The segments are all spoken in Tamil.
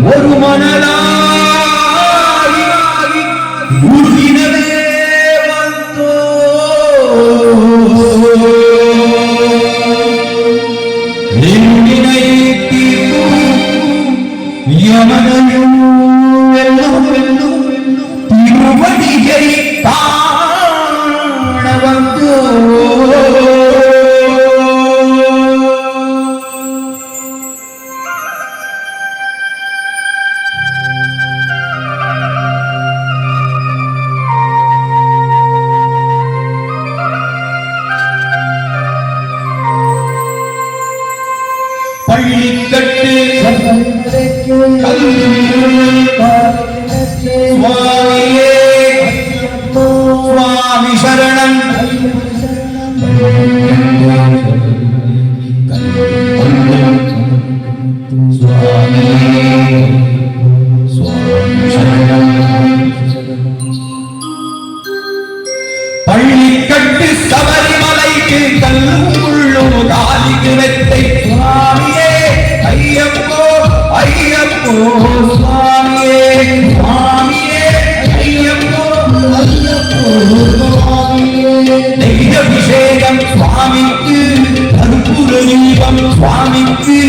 ஒரு மணலாகி உருகினவே வந்தோ நின்னினை யமனையும் வெல்லும் திருவடியை காண வந்தோ பள்ளிக்கட்டு சுவாமியே சுவாமி சரணம் பள்ளிக்கட்டு சபரிமலைக்கு கல்லும் உள்ளும் காலிக்கு வெத்தை சுவாமியே ஐயப்போ ஐயப்போ சுவாமியே சுவாமியே ஐயப்போ ஐயப்போ சுவாமியே தெய்வாபிஷேகம் சுவாமிக்கு கற்பூர தீபம் சுவாமிக்கு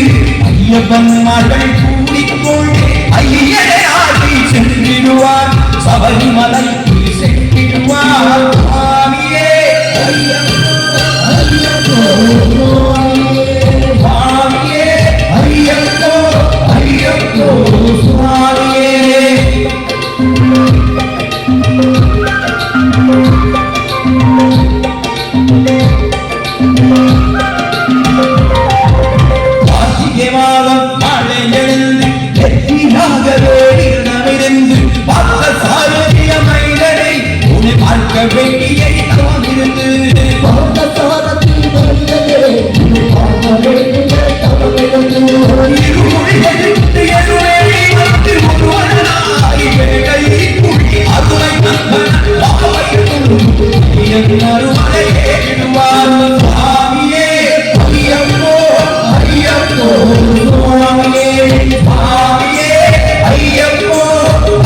ஐயப்பன் மகள் கூடிக்கொள் ஐயனை ஆடி சென்றிடுவார் சபரிமலைக்கு சென்றிடுவார் சுவாமியே ஐயப்போ சுவாமியே ஐயப்போ ஐயப்போ சுவாமியே கார்த்திகை மாதம் மழை எழுந்து வெற்றியாக வேடியிருந்து பார்த்த சாரதிய மனிதனை உன்னை பார்க்க வேண்டிய இருந்து பார்த்த சாரதி மனிதனே உன்னை பார்க்க வேண்டிய இருமொழிகளுக்கு எருவேலி வந்து ஒருவனாய் வேலை குழி அதுவை நம்பன் மறுமலை ஏறிடுவார் சுவாமியே ஐயப்போ ஐயப்போ சுவாமியே சுவாமியே ஐயப்போ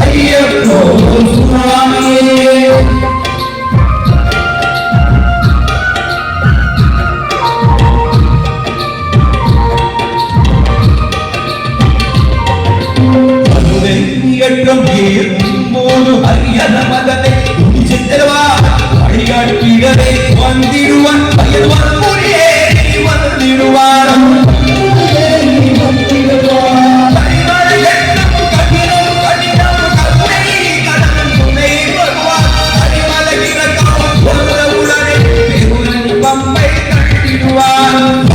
ஐயப்போ சுவாமியே போது ஹரியன மதனை சென்றவார் வழிகாட்டிடவே வந்திடுவன் பயல்வன் மொழியே வந்திடுவார் பம்பை கட்டிடுவார்